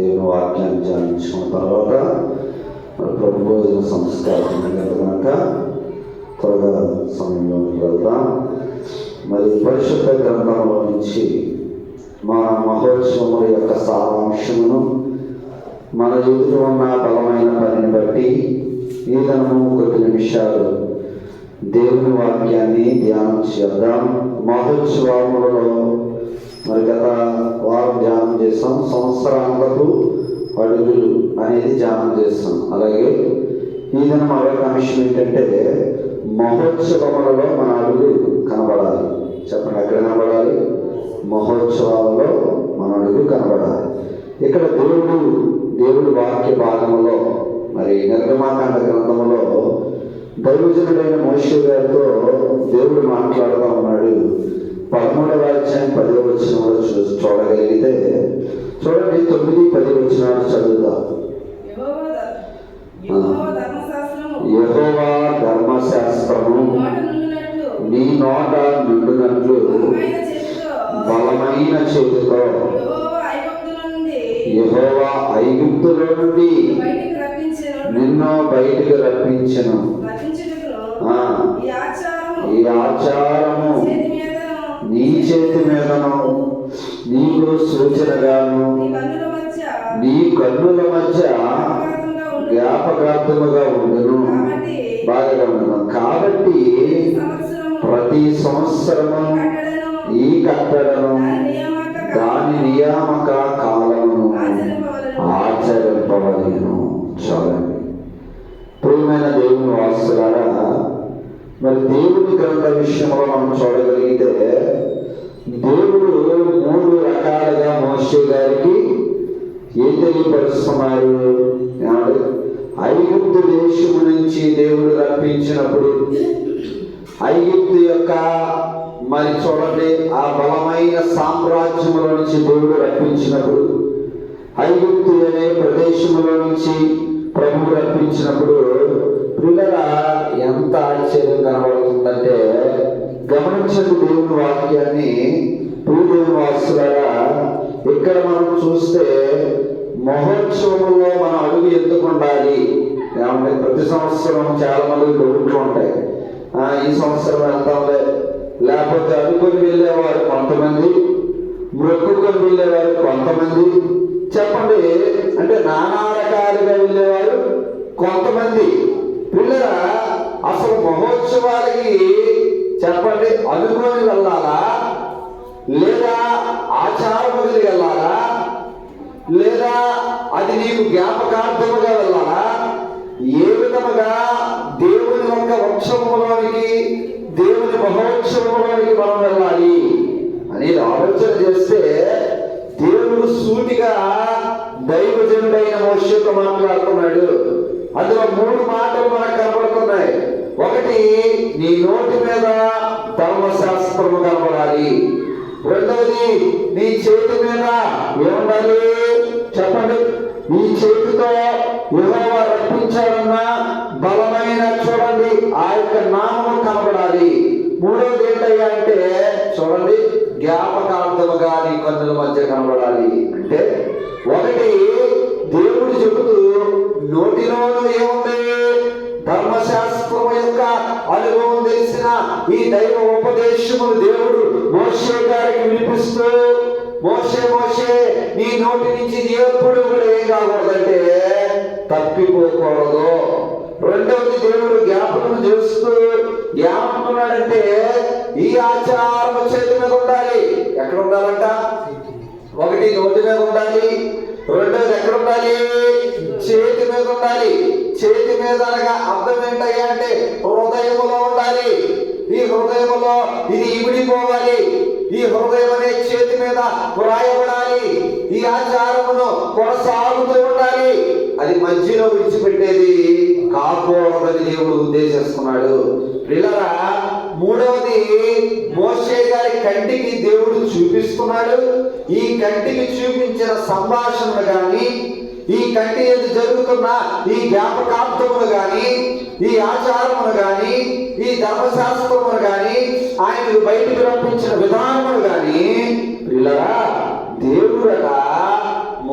దేవుని వాక్యాన్ని ధ్యానించుకున్న తర్వాత ప్రభు భోజన సంస్కారం కనుక త్వరగా సమయంలోకి వెళ్దాం. మరి పరిశుద్ధ గ్రంథంలో నుంచి మన మహోత్సవముల యొక్క సారాంశమును మన ఎదుట ఉన్న బలమైన పనిని బట్టి ఈ దినము కొద్ది నిమిషాలు దేవుని వాక్యాన్ని ధ్యానం చేద్దాం. మహోత్సవములలో మరి గత వారం ధ్యానం చేస్తాం. సంవత్సరాలకు అడుగులు అనేది ధ్యానం చేస్తాం. అలాగే ఈ దినం మరొక అంశం ఏంటంటే మహోత్సవములలో మన అడుగు కనబడాలి. చెప్పండి, ఎక్కడ కనబడాలి? మహోత్సవాలలో మన అడుగు కనబడాలి. ఇక్కడ దేవుడి వాక్య భాగంలో మరి నిర్గమాకాండ గ్రంథంలో దైవజనుడైన మోషే గారితో దేవుడు మాట్లాడుతూ ఉన్నాడు. 13వ అధ్యాయం 10వ వచనంలో చూడగలిగితే చూడండి, 9, 10 వచనాలు చదువుదాం. యెహోవా ధర్మశాస్త్రము నీ నోట నుండునట్లు బలమైన చేతితో యెహోవా ఐగుప్తులో నుండి నిన్ను బయటికి రప్పించెను. ఈ ఆచారము నీ చేతి మీదను నీకు సూచనగాను నీ కన్నుల మధ్య జ్ఞాపకార్థముగా ఉండును. బాగా ఉండను. కాబట్టి ప్రతి సంవత్సరము ఈ కట్టడను దాని నియామక కాలమును ఆచరింపవలెను. చూడండి ప్రియమైన దేవుని వాసులారా, మరి దేవుని గ్రంథ విషయంలో మనం చూడగలిగితే దేవుడు 3 రకాలుగా మోషే గారికి ఏం తెలియపరుస్తున్నారు? ఐగుప్తు దేశము నుంచి దేవుడు రప్పించినప్పుడు ఐగుప్తు యొక్క మరి చూడండి ఆ బలమైన సామ్రాజ్యంలో నుంచి దేవుడు రప్పించినప్పుడు, ఐగుప్తు అనే ప్రదేశంలో నుంచి ప్రభువు రప్పించినప్పుడు పిల్లరా ఎంత ఆశ్చర్యం కనబడుతుందంటే గమనించండి దేవుని వాక్యాన్ని. దేవుని వాసులారా, ఇక్కడ మనం చూస్తే మహోత్సవంలో మన అడుగు ఎందుకు ఉండాలి? ఏమంటే ప్రతి సంవత్సరం చాలా మంది డౌట్లు ఉంటాయి. ఈ సంవత్సరం వెళ్తాంలే, లేకపోతే అనుకొని వెళ్ళేవారు కొంతమంది, మొక్కుకొని వెళ్ళేవారు కొంతమంది. చెప్పండి, అంటే నానా రకాలుగా వెళ్ళేవారు కొంతమంది. పిల్లరా అసలు మహోత్సవాలకి చెప్పండి అనుకొని వెళ్ళాలా, లేదా ఆచారం వదిలి వెళ్ళాలా, లేదా అది నీకు జ్ఞాపకార్థముగా వెళ్ళాలా? ఏ విధముగా దేవుని యొక్క ఉత్సవంలోనికి, దేవుని మహోత్సవంలోనికి మనం వెళ్ళాలి అనేది ఆలోచన చేస్తే దేవుడు సూటిగా దైవజనుడైన మోషేతో మాట్లాడుతున్నాడు. అందులో 3 మాటలు మనకు కనబడుతున్నాయి. ఒకటి, నీ నోటి మీద ధర్మశాస్త్రము కనబడాలి. రెండవది, నీ చేతి మీద ఏముండాలి? చెప్పండి, నీ చేతితో యెహోవా రప్పించాలన్న బలమైన చూడండి ఆ యొక్క నామము కనబడాలి. మూడవది ఏంటయ్యా అంటే చూడండి, జ్ఞాపకార్థముగా నీ కన్నుల మధ్య కనబడాలి. అంటే ఒకటి, దేవుడు చెబుతూ నోటిలోనూ ఏముంది? ధర్మశాస్త్రం యొక్క అనుభవం తెలిసిన ఈ దైవ ఉపదేశములు దేవుడు మోషే గారికి వినిపిస్తూ, మోషే నీ నోటి నుంచి ఎప్పుడు కూడా ఏం కాకూడదంటే తప్పిపోకూడదు. రెండవది, దేవుడు జ్ఞాపకం చేస్తూ ఏమంటున్నాడంటే ఈ ఆచారం చేతి మీద ఉండాలి. ఎక్కడ ఉండాలంట? ఒకటి, నోటి మీద ఉండాలి. రెండోది ఎక్కడ ఉండాలి? చేతి మీద ఉండాలి. చేతి మీద అనగా అర్థం ఏంటయ్యా అంటే హృదయములో ఉండాలి. ఈ హృదయములో ఇది ఇమిడిపోవాలి. ఈ హృదయం అనే చేతి మీద వ్రాయబడాలి. ఈ ఆచారమును కొనసాగుతూ ఉండాలి. అది మధ్యలో విడిచిపెట్టేది కాకూడదని దేవుడు ఉద్దేశిస్తున్నాడు. పిల్లరా, మూడవది, మోషే గారి కంటికి దేవుడు చూపిస్తున్నాడు. ఈ కంటికి చూపించిన సంభాషణలు కానీ, ఈ కంటి ఎదు జరుగుతున్న ఈ జ్ఞాపకార్థములు కానీ, ఈ ఆచారములు కానీ, ఈ ధర్మశాస్త్రములు కానీ, ఆయనకు బయటికి రప్పించిన విధానములు కానీ, పిల్లరా దేవుడట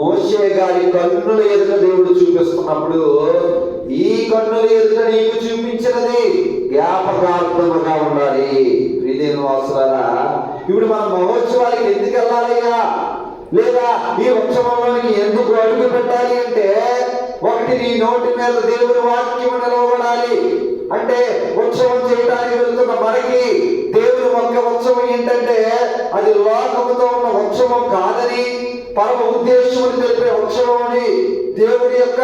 మోషే గారి కన్నుల ఎదుట దేవుడు చూపిస్తున్నప్పుడు ఈ కన్నుల ఎదుట నీకు చూపించినది జ్ఞాపకార్థముగా ఉండాలి. ప్రియదేవుని వాసులారా, ఇప్పుడు మన మహోత్సవాలకి ఎందుకు వెళ్ళాలయ్యా, లేదా ఈ ఉత్సవంలోనికి ఎందుకు అడుగు పెట్టాలి అంటే, ఒకటి నీ నోటి మీద దేవుని వాక్యం నిలవబడాలి. అంటే ఉత్సవం చేయడానికి వెళ్తున్న మనకి దేవుని ఒక్క ఉత్సవం ఏంటంటే అది లోకముతో ఉన్న ఉత్సవం కాదని, పరమ ఉద్దేశం తెలిపే ఉత్సవం అని, దేవుడి యొక్క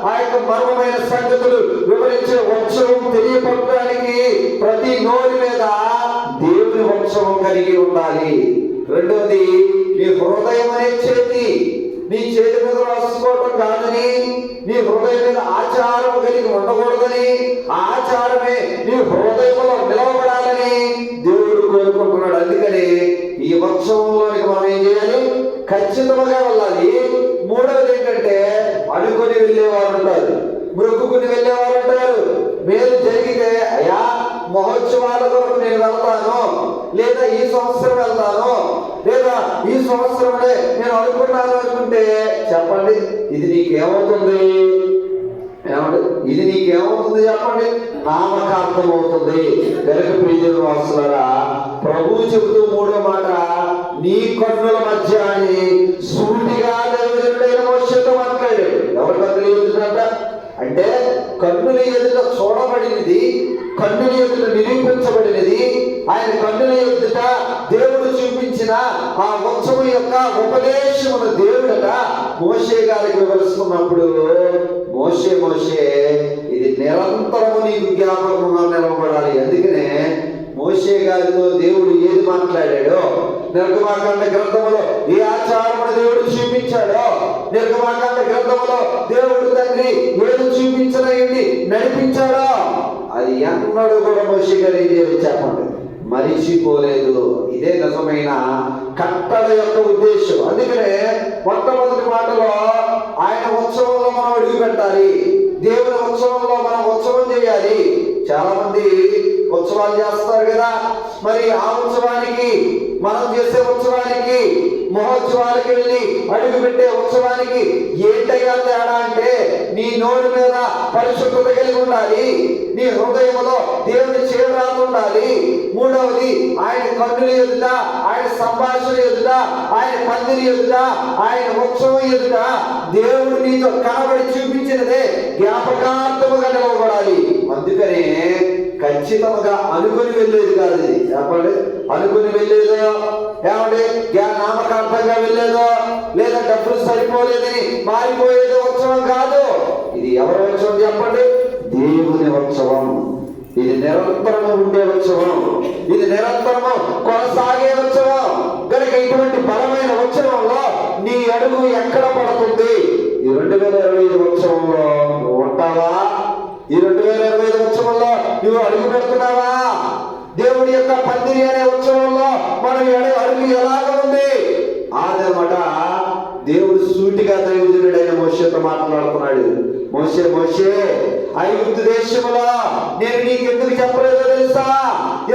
ఆ యొక్క మర్మమైన సంగతులు వివరించే ఉత్సవం తెలియపడడానికి ప్రతి నోటి మీద దేవుని ఉత్సవం కలిగి ఉండాలి. రెండవది, నీ హృదయం అనే చేతి నీ చేతి మీద రాసుకోవటం కాదని, నీ హృదయం మీద ఆచారం కలిగి ఉండకూడదని, ఆచారమే నీ హృదయంలో నిలవబడాలని దేవుడు కోరుకుంటున్నాడు. అందుకని ఈ ఉత్సవంలోనికి మనం ఏం చేయాలి? ఖచ్చితంగా వెళ్ళాలి. మూడవది ఏంటంటే, అనుకొని వెళ్ళేవారు ఉంటారు, మొక్కుకుని వెళ్ళేవారు ఉంటారు. మేలు జరిగితే అయ్యా మహోత్సవాల కొరకు నేను వెళ్తాను, లేదా ఈ సంవత్సరం వెళ్తాను, లేదా ఈ సంవత్సరంలో నేను అనుకున్నాను అనుకుంటే చెప్పండి, ఇది నీకేమవుతుంది? ఏమండి, ఇది నీకేమవుతుంది చెప్పండి? నామకార్థం అవుతుంది. గనుక ప్రియదేవుని వాసులారా, ప్రభువు చెబుతూ మూడో మాట, నీ కన్నుల మధ్య అని సూటిగా దేవుడైన మోషేతో మాట్లాడాడు. ఎవరి కన్నులు ఎదుట అంటే, కన్నుల ఎదుట చూడబడినది, కన్నుల ఎదుట నిరూపించబడినది, ఆయన కన్నుల ఎదుట దేవుడు చూపించిన ఆ ఉత్సవం యొక్క ఉపదేశమును దేవుడట మోషే గారికి వివరిస్తున్నప్పుడు, మోషే మోషే ఇది నిరంతరము నీకు జ్ఞాపకముగా నిలవబడాలి. అందుకనే మోషే గారితో దేవుడు ఏది మాట్లాడాడో, నిర్గమాకాండ గ్రంథములో ఏ ఆచారమును దేవుడు చూపించాడో, నిర్గమాకాండ గ్రంథములో దేవుడు తండ్రి ఏది చూపించలేండి నడిపించాడో, అది ఎన్నడూ కూడా మోషే గారు ఏం చేయాలి చెప్పండి? మరిచిపోలేదు. ఇదే నిజమైన కట్టడ యొక్క ఉద్దేశం. అందుకనే మొట్టమొదటి మాటలో ఆయన ఉత్సవంలో మనం అడుగు పెట్టాలి, దేవుని ఉత్సవంలో మనం ఉత్సవం చేయాలి. చాలా మంది ఉత్సవాలు చేస్తారు కదా, మరి ఆ ఉత్సవానికి, మనం చేసే ఉత్సవానికి, మహోత్సవానికి వెళ్ళి అడుగు పెట్టే ఉత్సవానికి ఏంటయ్యా తేడా అంటే, నీ నోటి మీద పరిశుద్ధత కలిగి ఉండాలి, నీ హృదయంలో దేవుని చేరాలు ఉండాలి. మూడవది, ఆయన కన్నుల ఎదుట, ఆయన సంభాషణ ఎదుట, ఆయన పందిరి ఎదుట, ఆయన ఉత్సవం ఎదుట దేవుడు నీతో కనబడి చూపించినదే జ్ఞాపకార్థముగా నిలవబడాలి. అందుకనే ఖచ్చితంగా అనుకుని వెళ్ళేది కాదు ఇది. చెప్పండి, అనుకుని వెళ్ళేదో, ఏమంటే నామకార్థంగా వెళ్ళేదో, లేదా డబ్బులు సరిపోలేదని మారిపోయేదో ఉత్సవం కాదు. ఇది ఎవరి ఉత్సవం చెప్పండి? దేవుని ఉత్సవం. ఇది నిరంతరము ఉండే ఉత్సవం, ఇది నిరంతరము కొనసాగే ఉత్సవం. కనుక ఇటువంటి బలమైన ఉత్సవంలో నీ అడుగు ఎక్కడ పడుతుంది? ఈ 2025 ఉత్సవంలో నువ్వు ఉంటావా? ఈ 2025 ఉత్సవంలో నువ్వు అడుగు పెడుతున్నావా? దేవుడి యొక్క పందిరి అనే ఉత్సవంలో మనం అడుగు ఎలాగ ఉంది? అదనమాట దేవుడు సూటిగా దైవజనుడైన మోషేతో మాట్లాడుతున్నాడు. మోషే మోషే, ఐగుప్తు దేశంలో నేను నీకు ఎందుకు చెప్పలేదో తెలుసా?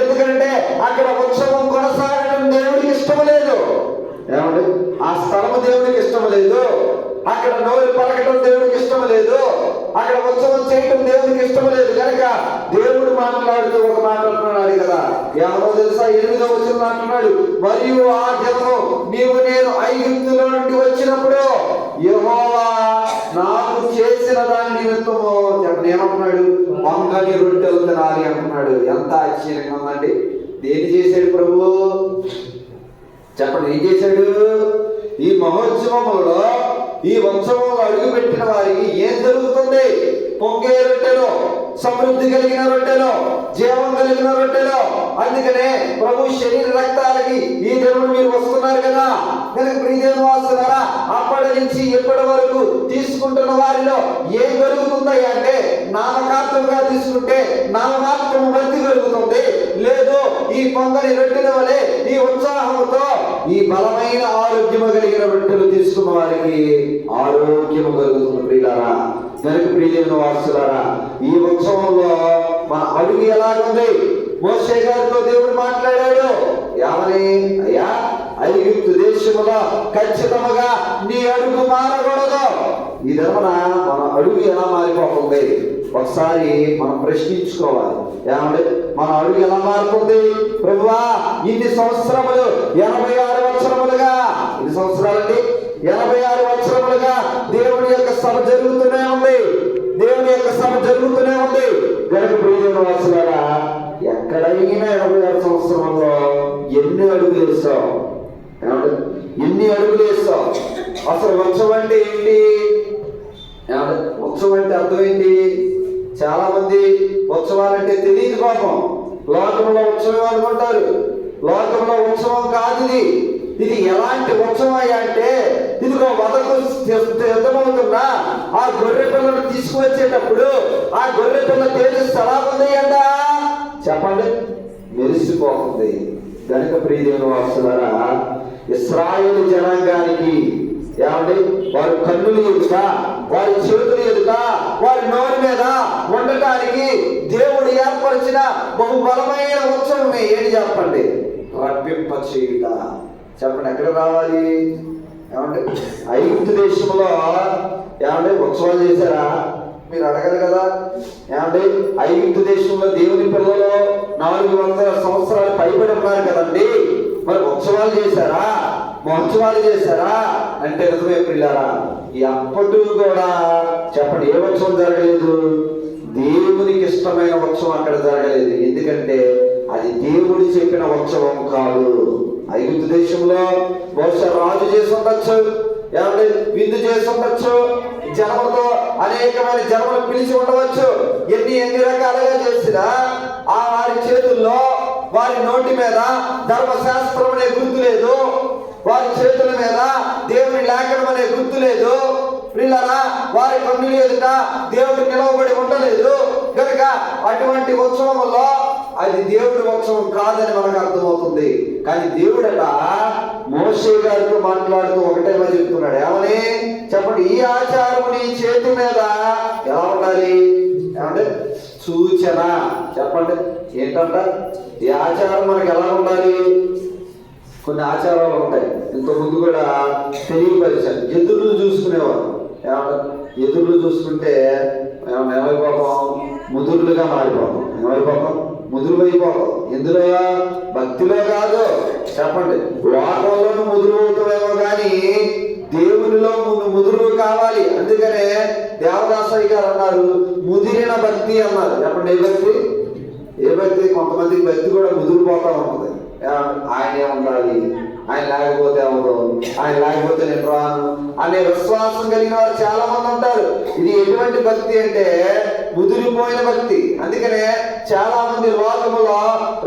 ఎందుకంటే అక్కడ ఉత్సవం కొనసాగడం దేవుడికి ఇష్టం లేదు. ఏమండి, ఆ స్థలము దేవుడికి ఇష్టం లేదు, అక్కడ నోరు పలకటం దేవుడికి ఇష్టం లేదు, అక్కడ ఉత్సవం చేయటం దేవుడికి ఇష్టం లేదు. కనుక దేవుడు మాట్లాడుతూ ఒక మాట అంటున్నాడు కదా, ఎవరో తెలుసా? 8వ వచనం అంటున్నాడు, మరియు ఆ దినము నీవు నేను ఐగుప్తులో నుండి వచ్చినప్పుడు యెహోవా నాకు చేసిన దాని నిమిత్తము ఏమంటున్నాడు? వంగని రొట్టెలు తినాలి అంటున్నాడు. ఎంత ఆశ్చర్యంగా ఉందండి. దేని చేశాడు ప్రభు? చెప్పండి, ఏం చేశాడు? ఈ మహోత్సవములలో, ఈ ఉత్సవంలో అడుగు పెట్టిన వారికి ఏం జరుగుతుంది? పొంగే రొట్టెలు, సమృద్ధి కలిగిన రొట్టెలు, జీవం కలిగిన రొట్టెలు. అందుకనే ప్రభు శరీర రక్తాలకి ఈ దేవుడు మీరు వస్తున్నారు కదా. కనుక ప్రియదేవుని వాసులారా, అప్పటి నుంచి ఎప్పటి వరకు తీసుకుంటున్న వారిలో ఏం కలుగుతుంది అంటే, నామకార్థంగా తీసుకుంటే నామమాత్రము భక్తి కలుగుతుంది. లేదు, ఈ పొంగని రొట్టెల వలె ఈ ఉత్సాహంతో ఈ బలమైన ఆరోగ్యము కలిగిన రొట్టెలు తీసుకున్న వారికి ఆరోగ్యము కలుగుతుంది. ప్రియులారా, కనుక ప్రియదేవుని వాసులారా, ఈ ఉత్సవంలో మన అడుగు ఎలాగుంది? మోషే గారితో దేవుడు మాట్లాడాడు. ఏమని? అయ్యా ఐగుప్తు దేశములో ఖచ్చితంగా నీ అడుగు మారకూడదు. ఈ దినమున మన అడుగు ఎలా మారిపోతుంది ఒకసారి మనం ప్రశ్నించుకోవాలి. ఏమంటే మన అడుగు ఎలా మారుతుంది? ప్రభువా, ఇన్ని సంవత్సరములు 86 సంవత్సరములుగా, ఇన్ని సంవత్సరాలండి 86 సంవత్సరములుగా దేవుని యొక్క సభ జరుగుతూనే ఉంది. దేవుని యొక్క సభ జరుగుతూనే ఉంది. గనుక ప్రియమైన వాసులారా, ఎక్కడైనా 86 సంవత్సరంలో ఎన్ని అడుగులు వేస్తావు? ఎన్ని అడుగులు వేస్తావు? అసలు ఉత్సవం అంటే ఏంటి? ఉత్సవం అంటే అర్థం ఏంటి? చాలా మంది ఉత్సవాలంటే తెలియదు పాపం. లోకంలో ఉత్సవం అనుకుంటారు. లోకంలో ఉత్సవం కాదు ఇది ఎలాంటి ఉత్సవం అయ్యా అంటే, ఇదిగో వదకు సిద్ధమవుతున్నా ఆ గొర్రె పిల్లను తీసుకువచ్చేటప్పుడు ఆ గొర్రె పిల్ల తేజస్సు ఎలా ఉంది అంట చెప్పండి, మెరిసిపోతుంది. గనుక ప్రియమైన వాసులారా, ఇశ్రాయేలు జనాంగానికి ఏమండి వారి కన్నులు ఎదుట, వారి చేతులు ఎదుట, వారి నోరు మీద ఉండటానికి దేవుడు ఏర్పరిచిన బహు బలమైన ఉత్సవమే ఏంటి చెప్పండి? రప్పింప చేయుట. చెప్పండి, ఎక్కడ రావాలి? ఏమంటే ఐగుప్తు దేశంలో ఏమంటే ఉత్సవాలు చేశారా? మీరు అడగాలి కదా. ఏమంటే ఐగుప్తు దేశంలో దేవుని పిల్లలు 400 సంవత్సరాలు పైబడి ఉన్నారు కదండి. మరి ఉత్సవాలు చేశారా? మహోత్సవాలు చేశారా అంటే నిజమే పిల్లారా. ఈ అప్పటి కూడా చెప్పండి, ఏ ఉత్సవం జరగలేదు? దేవునికి ఇష్టమైన ఉత్సవం అక్కడ జరగలేదు. ఎందుకంటే అది దేవుడు చెప్పిన ఉత్సవం కాదు. ఐగుప్తు దేశంలో బహుశా రాజు చేసి ఉండొచ్చు, ఏమంటే విందు చేసి ఉండొచ్చు, జనములతో అనేకమైన జనములు పిలిచి ఉండవచ్చు. ఎన్ని రకాలుగా చేసినా ఆ వారి చేతుల్లో, వారి నోటి మీద ధర్మశాస్త్రం అనే గుర్తు లేదు, వారి చేతుల మీద దేవుని లేఖనం అనే గుర్తు లేదు. పిల్లరా, వారి కన్నులు ఎదుట దేవుడు నిలవబడి ఉండలేదు. కనుక అటువంటి ఉత్సవంలో అది దేవుడి ఉత్సవం కాదని మనకు అర్థమవుతుంది. కానీ దేవుడట మోషే గారితో మాట్లాడుతూ ఒకటేమో చెప్తున్నాడు. ఏమని చెప్పండి? ఈ ఆచారం నీ చేతి మీద ఎలా ఉండాలి? ఏమంటే సూచన. చెప్పండి ఏంటంట ఈ ఆచారం మనకి ఎలా ఉండాలి? కొన్ని ఆచారాలు ఉంటాయి. ఇంత ముందు కూడా తెలియపరిచాను. ఎదురులు చూసుకునేవారు. ఎదురులు చూసుకుంటే ఏమైపోతాం? ముదురులుగా మారిపోతాం. ఏమైపోతాం? ముదురు అయిపోతాం. ఎందులో? భక్తిలో కాదు. చెప్పండి, లోకంలోనూ ముదురు అవుతామేమో కానీ దేవునిలో ముదురు కావాలి. అందుకనే దేవదాసయ్య గారు అన్నారు, ముదిరిన భక్తి అన్నారు. చెప్పండి, ఏ భక్తి? ఏ భక్తి? కొంతమందికి భక్తి కూడా ముదిరిపోతా ఉంటుంది. ఆయనే ఉండాలి, ఆయన లేకపోతే అవ్వదు, ఆయన లేకపోతే నేను రాను అనే విశ్వాసం కలిగిన వారు చాలా మంది ఉంటారు. ఇది ఎటువంటి భక్తి అంటే ముదిరిపోయిన భక్తి. అందుకనే చాలా మంది లోకములో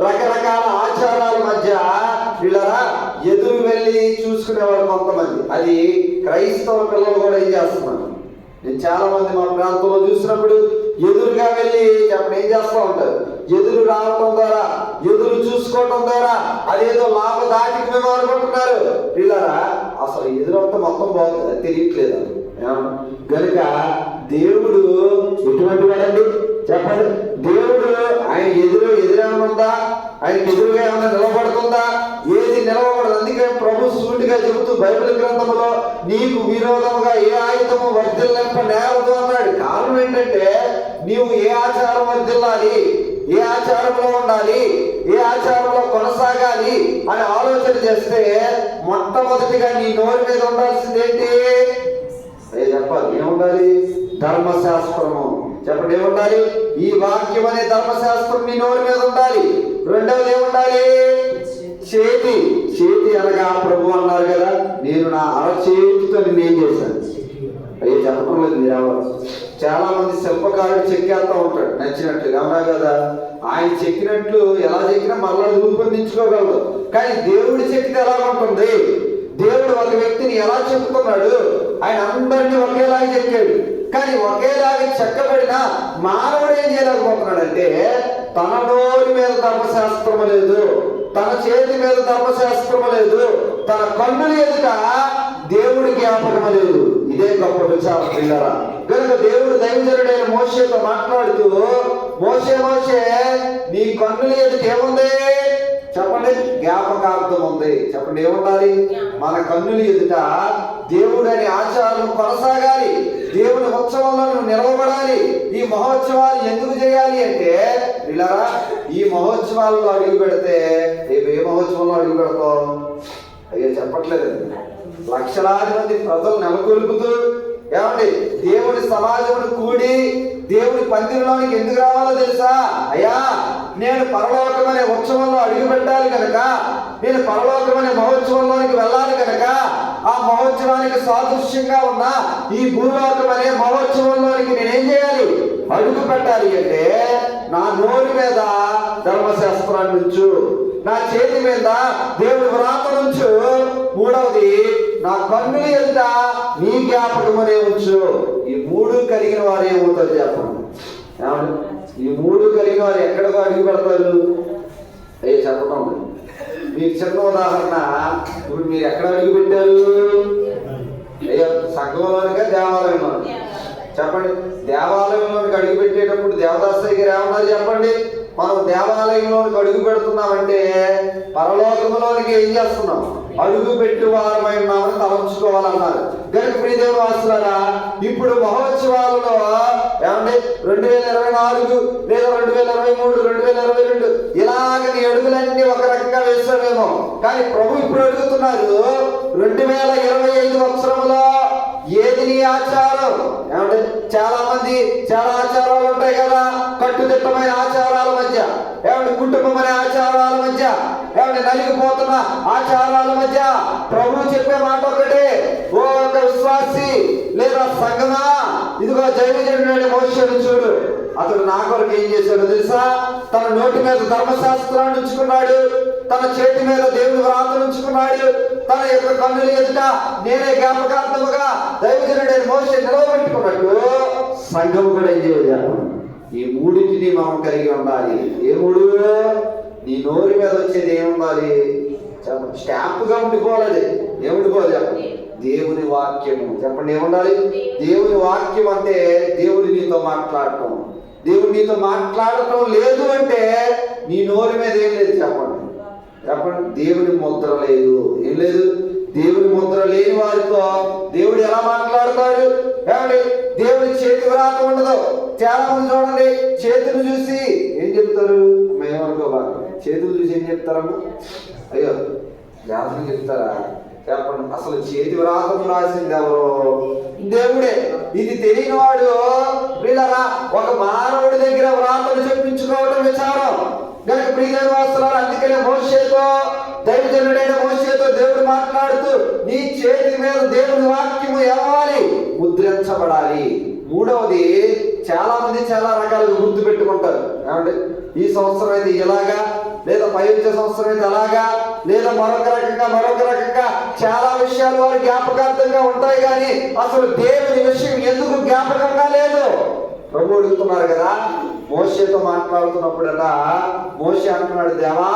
రకరకాల ఆచారాల మధ్య వీళ్ళరా ఎదురు వెళ్ళి చూసుకునేవారు కొంతమంది. అది క్రైస్తవ పిల్లలు కూడా ఏం చేస్తున్నారు. నేను చాలా మంది మా ప్రాంతంలో చూసినప్పుడు ఎదురుగా వెళ్ళి చెప్పండి ఏం చేస్తూ ఉంటారు? ఎదురు రావడం ద్వారా, ఎదురు చూసుకోవటం ద్వారా అదేదో లాభదాటికి మేము అనుకుంటున్నారు. పిల్లరా, అసలు ఎదురంతా మొత్తం బాగుంది, అది తెలియట్లేదు. కనుక దేవుడు ఎటువంటి వాడండి చెప్పండి? దేవుడు ఆయన ఎదురేమనుందా? ఆయనకి ఎదురుగా ఏమైనా నిలబడుతుందా? ఏది నిలవబడదు. అందుకే ప్రభు సూటిగా చెబుతూ బైబిల్ గ్రంథంలో నీకు విరోధముగా ఏ ఆయుధము వర్ధిల్లింప నేరదు అన్నాడు. కారణం ఏంటంటే నీవు ఏ ఆచారం వర్ధిల్లాలి, ఏ ఆచారంలో ఉండాలి, ఏ ఆచారంలో కొనసాగాలి అని ఆలోచన చేస్తే మొట్టమొదటిగా నీ నోరు మీద ఉండాల్సింది ఏంటి? చెప్పాలి, ఏముండాలి? ధర్మశాస్త్రము. చెప్పండి, ఏముండాలి? ఈ వాక్యం అనే ధర్మశాస్త్రం నీ నోరు మీద ఉండాలి. రెండవది ఏముండాలి? చేతి. చేతి అనగా ప్రభు అన్నారు కదా, నేను నా అరచేతితో నేనేం చేశాను. అయ్యే చెప్పడం లేదు మీరు ఎవరు. చాలా మంది శిల్పకారుడు చెక్కేస్తా ఉంటాడు నచ్చినట్లు, అవునా కదా? ఆయన చెక్కినట్లు ఎలా చెక్కినా మళ్ళా రూపొందించుకోగలదు. కానీ దేవుడి చెక్కితే ఎలా ఉంటుంది? దేవుడు ఒక వ్యక్తిని ఎలా చెక్కుతున్నాడు? ఆయన అందరినీ ఒకేలాగా చెక్కాడు. కానీ ఒకేలాగా చెక్కబడిన మానవుడు ఏం చేయలేకపోతున్నాడంటే తన నోరి మీద ధర్మశాస్త్రము లేదు, తన చేతి మీద ధర్మశాస్త్రము లేదు, తన కన్నుల ఎదుట దేవుడి జ్ఞాపకము లేదు. ఇదే గొప్ప విచారం పిల్లరా. కనుక దేవుడు దైవజనుడైన మోషేతో మాట్లాడుతూ, మోషే నీ కన్నుల ఎదుట ఏముంది? చెప్పండి, జ్ఞాపకార్థం ఉంది. చెప్పండి, ఏముండాలి? మన కన్నులు ఎదుట దేవుడు అనే ఆచారం కొనసాగాలి. దేవుని ఉత్సవంలో నువ్వు నిలవబడాలి. ఈ మహోత్సవాలు ఎందుకు చేయాలి అంటే, ఇలా ఈ మహోత్సవాల్లో అడుగు పెడితే రేపు ఏ మహోత్సవంలో అడుగు పెడతాం? అయ్యో చెప్పట్లేదు. లక్షలాది మంది ప్రజలు నెలకొల్పుతూ ఏమండి దేవుడి సమాజంలో కూడి దేవుడి పందిరిలోనికి ఎందుకు రావాలో తెలుసా? అయ్యా, నేను పరలోకం అనే ఉత్సవంలో అడుగు పెట్టాలి కనుక, నేను పరలోకం అనే మహోత్సవంలోనికి వెళ్ళాలి కనుక, ఆ మహోత్సవానికి సాదృశ్యంగా ఉన్న ఈ భూలోకం అనే మహోత్సవంలోనికి నేనేం చేయాలి? అడుగు పెట్టాలి అంటే నా నోరు మీద ధర్మశాస్త్రాన్ని ఉంచు, నా చేతి మీద దేవుడి వ్రాత ఉంచు, మూడవది నా కన్నుల ఎదుట నీ జ్ఞాపకమనే ఉంచు. ఈ మూడు కలిగిన వారు ఏమవుతారు చెప్పండి? ఈ మూడు కలిగిన వారు ఎక్కడికో అడుగు పెడతారు? అయ్యే చెప్పడం మీకు చిన్న ఉదాహరణ. ఇప్పుడు మీరు ఎక్కడ అడుగు పెట్టారు? అయ్యో సంఘంలోనిగా దేవాలయంలో? చెప్పండి, దేవాలయంలోనికి అడుగు పెట్టేటప్పుడు దేవదాసయ్య గారు ఏమన్నారు చెప్పండి? మనం దేవాలయంలోనికి అడుగు పెడుతున్నామంటే పరలోకంలోనికి ఏం చేస్తున్నాం? అడుగు పెట్టి వారమై ఉన్నామని తలంచుకోవాలన్నారు. కనుక ప్రియదేవుని వాసులారా, ఇప్పుడు మహోత్సవాలలో ఏమంటే 2024 లేదా 2023, 2022 ఇలాగ నీ అడుగులన్నీ ఒక రకంగా వేస్తామేమో, కానీ ప్రభు ఇప్పుడు అడుగుతున్నారు 2025 సంవత్సరంలో ఏది నీ ఆచారం? ఏమంటే చాలా మంది చాలా ఆచారాలు ఉంటాయి కదా, కట్టుదిట్టమైన ఆచారాల మధ్య, ఏమంటే కుటుంబం అనే ఆచారాల మధ్య, ఏమంటే నలిగిపోతున్న ఆచారాల మధ్య ప్రభు చెప్పే మాట ఒకటే, ఓ ఒక విశ్వాసి లేదా సంగమా, ఇదిగో దైవజనుడైన మోషేను చూడు. అతడు నా కొరకు ఏం చేశాడు తెలుసా? తన నోటి మీద ధర్మశాస్త్రాన్ని ఉంచుకున్నాడు, తన చేతి మీద దేవుని వ్రాతను ఉంచుకున్నాడు, తన యొక్క కన్నుల ఎదుట నేనే జ్ఞాపకార్థముగా దైవజనుడైన మోషే నిలవబెట్టుకున్నట్టు సంఘము కూడా ఏం చేయాలి? ఈ మూడింటిని మనం కలిగి ఉండాలి. ఏ మూడు? నీ నోరు మీద వచ్చేది ఏముండాలి? చెప్పండి, స్టాంపుగా ఉండిపోవాలి. ఏముండిపోవాలి చెప్పండి? దేవుని వాక్యము. చెప్పండి, ఏముండాలి? దేవుని వాక్యం అంటే దేవుడు నీతో మాట్లాడటం. దేవుడు నీతో మాట్లాడటం లేదు అంటే నీ నోరు మీద ఏం లేదు చెప్పండి. చెప్పండి, దేవుని ముద్ర లేదు. ఏం లేదు? దేవుని ముద్ర లేని వారితో దేవుడు ఎలా మాట్లాడతాడు? ఏమండి, దేవుడి చేతి వ్రాత ఉండదు. చాలా మంది చూడండి, చేతులు చూసి ఏం చెప్తారు? మేమనుకోవాలి, చేతులు చూసి ఏం చెప్తారమ్మా? అయ్యో వ్యాసం చెప్తారా? చెప్పండి, అసలు చేతి వ్రాతము రాసింది ఎవరు? దేవుడే. ఇది తెలియని వాడు వీళ్ళరా ఒక మానవుడి దగ్గర వ్రాతలు చెప్పించుకోవడం విచారం. కనుక ప్రియమైన వాసులారా, అందుకనే మోషేతో దైవజనుడైన మోషేతో దేవుడు మాట్లాడుతూ నీ చేతి మీద దేవుని వాక్యము ఏమవ్వాలి? ముద్రించబడాలి. మూడవది, చాలా మంది చాలా రకాలుగా గుర్తు పెట్టుకుంటారు. ఏమంటే ఈ సంవత్సరం అయితే ఇలాగా, లేదా పై వచ్చే సంవత్సరం అయితే అలాగా, లేదా మరొక రకంగా చాలా విషయాలు వారు జ్ఞాపకార్థంగా ఉంటాయి, కానీ అసలు దేవుని విషయం ఎందుకు జ్ఞాపకంగా లేదు? ప్రభు అడుగుతున్నారు కదా. మోషేతో మాట్లాడుతున్నప్పుడట మోషే అంటున్నాడు, దేవా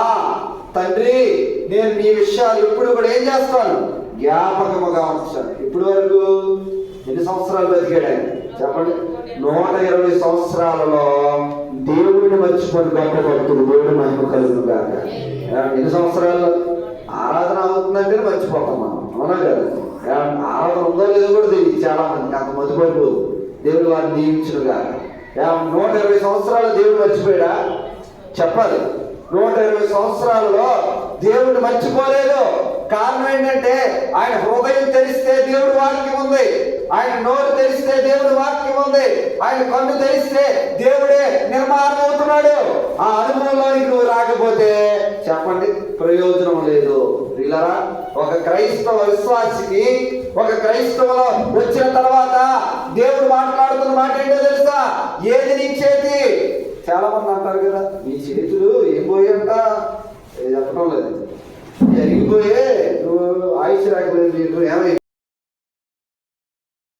తండ్రి, నేను నీ విషయాలు ఇప్పుడు కూడా ఏం చేస్తాను? జ్ఞాపకముగా ఉంచాను. ఇప్పుడు వరకు ఎన్ని సంవత్సరాలు బతికాడు ఆయన? చెప్పండి, 120 సంవత్సరాలలో దేవుడిని మర్చిపోయి గొప్ప భక్తుడు. దేవుడి మహిమ కలుగును గాక. ఎన్ని సంవత్సరాలు ఆరాధన అవుతుందంటే మర్చిపోతాం మనం, అవునా కదా? ఆరాధన ఉందో లేదో కూడా తెలియదు చాలా మందికి, అంత మర్చిపోయి దేవుడు వారిని నియమించును గాక. 120 సంవత్సరాలు దేవుడు మర్చిపోయాడా? చెప్పాలి. 120 సంవత్సరాలలో దేవుడు మర్చిపోలేదు. కారణం ఏంటంటే ఆయన హృదయం తెరిస్తే దేవుడి వాక్యం ఉంది, ఆయన నోరు తెరిస్తే దేవుడి వాక్యం ఉంది, ఆయన కన్ను తెరిస్తే దేవుడే నిర్మాణం అవుతున్నాడు. ఆ అనుభవంలోనికి నువ్వు రాకపోతే చెప్పండి, ప్రయోజనం లేదు. వీళ్ళరా, ఒక క్రైస్తవ విశ్వాసికి ఒక క్రైస్తవులో వచ్చిన తర్వాత దేవుడు మాట్లాడుతున్న మాట ఏంటో తెలుసా? ఏది నీ చేతి? చాలా మంది అంటారు కదా, నీ చేతులు ఏం పోయంట చెప్పడం లేదు, జరిగిపోయే నువ్వు ఆయుష్ రాకపోయింది, ఏమైంది?